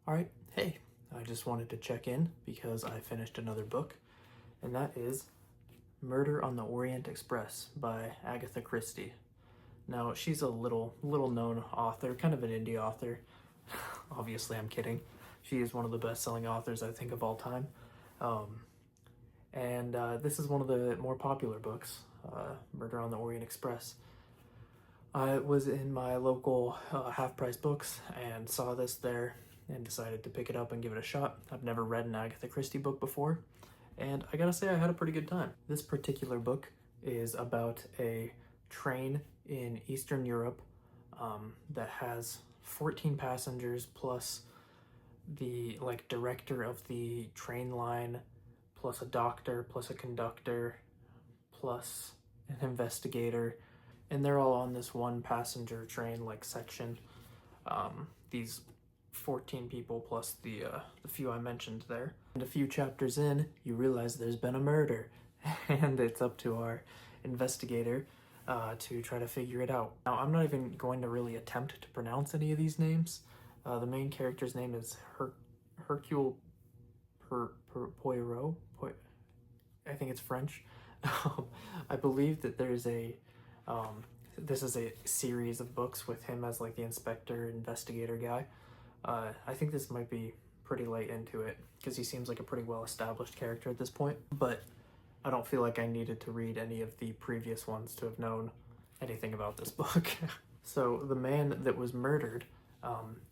Alright, hey, I just wanted to check in because I finished another book, and that is Murder on the Orient Express by Agatha Christie. Now, she's a little known author, kind of an indie author. Obviously, I'm kidding. She is one of the best-selling authors, I think, of all time. This is one of the more popular books, Murder on the Orient Express. I was in my local half-price books and saw this there and decided to pick it up and give it a shot. I've never read an Agatha Christie book before, and I gotta say I had a pretty good time. This particular book is about a train in Eastern Europe that has 14 passengers plus the director of the train line, plus a doctor, plus a conductor, plus an investigator, and they're all on this one passenger train section. These 14 people plus the few I mentioned there. And a few chapters in, you realize there's been a murder, and it's up to our investigator to try to figure it out. Now, I'm not even going to really attempt to pronounce any of these names. The main character's name is Hercule Poirot. I think it's French. I believe that there's this is a series of books with him as the inspector investigator guy. I think this might be pretty late into it because he seems like a pretty well-established character at this point, but I don't feel like I needed to read any of the previous ones to have known anything about this book. So the man that was murdered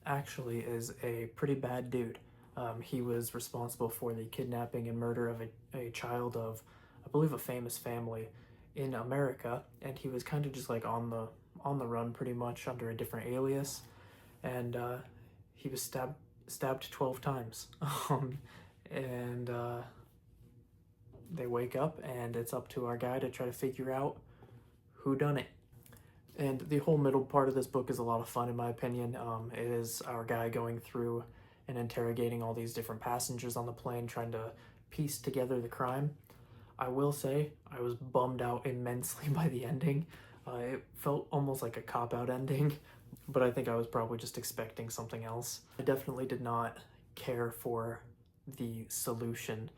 actually is a pretty bad dude. He was responsible for the kidnapping and murder of a child of, I believe, a famous family in America, and he was kind of just on the run pretty much under a different alias, and he was stabbed 12 times. They wake up, and it's up to our guy to try to figure out who done it. And the whole middle part of this book is a lot of fun, in my opinion. It is our guy going through and interrogating all these different passengers on the plane, trying to piece together the crime. I will say, I was bummed out immensely by the ending. It felt almost like a cop-out ending, but I think I was probably just expecting something else. I definitely did not care for the solution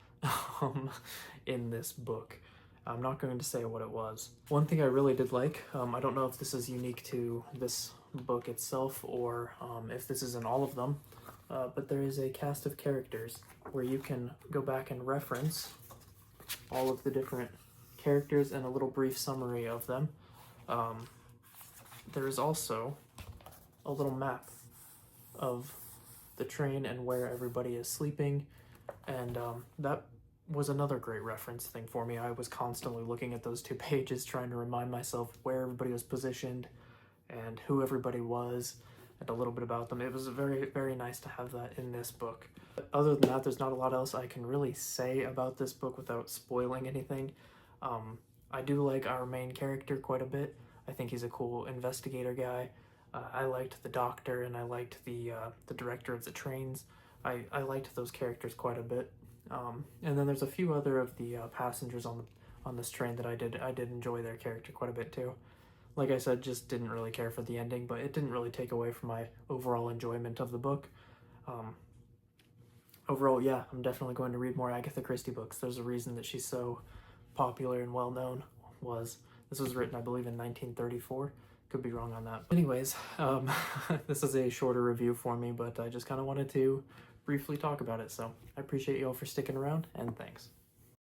in this book. I'm not going to say what it was. One thing I really did like, I don't know if this is unique to this book itself or if this is in all of them, but there is a cast of characters where you can go back and reference all of the different characters and a little brief summary of them. There is also a little map of the train and where everybody is sleeping, and that was another great reference thing for me. I was constantly looking at those two pages trying to remind myself where everybody was positioned and who everybody was and a little bit about them. It was very, very nice to have that in this book. But other than that, there's not a lot else I can really say about this book without spoiling anything. I do like our main character quite a bit. I think he's a cool investigator guy. I liked the doctor, and I liked the director of the trains. I liked those characters quite a bit. And then there's a few other of the passengers on this train that I did enjoy their character quite a bit too. Like I said, just didn't really care for the ending, but it didn't really take away from my overall enjoyment of the book. Overall, yeah, I'm definitely going to read more Agatha Christie books. There's a reason that she's so popular and well-known. This was written, I believe, in 1934. Could be wrong on that. Anyways, this is a shorter review for me, but I just kind of wanted to briefly talk about it, so I appreciate you all for sticking around, and thanks.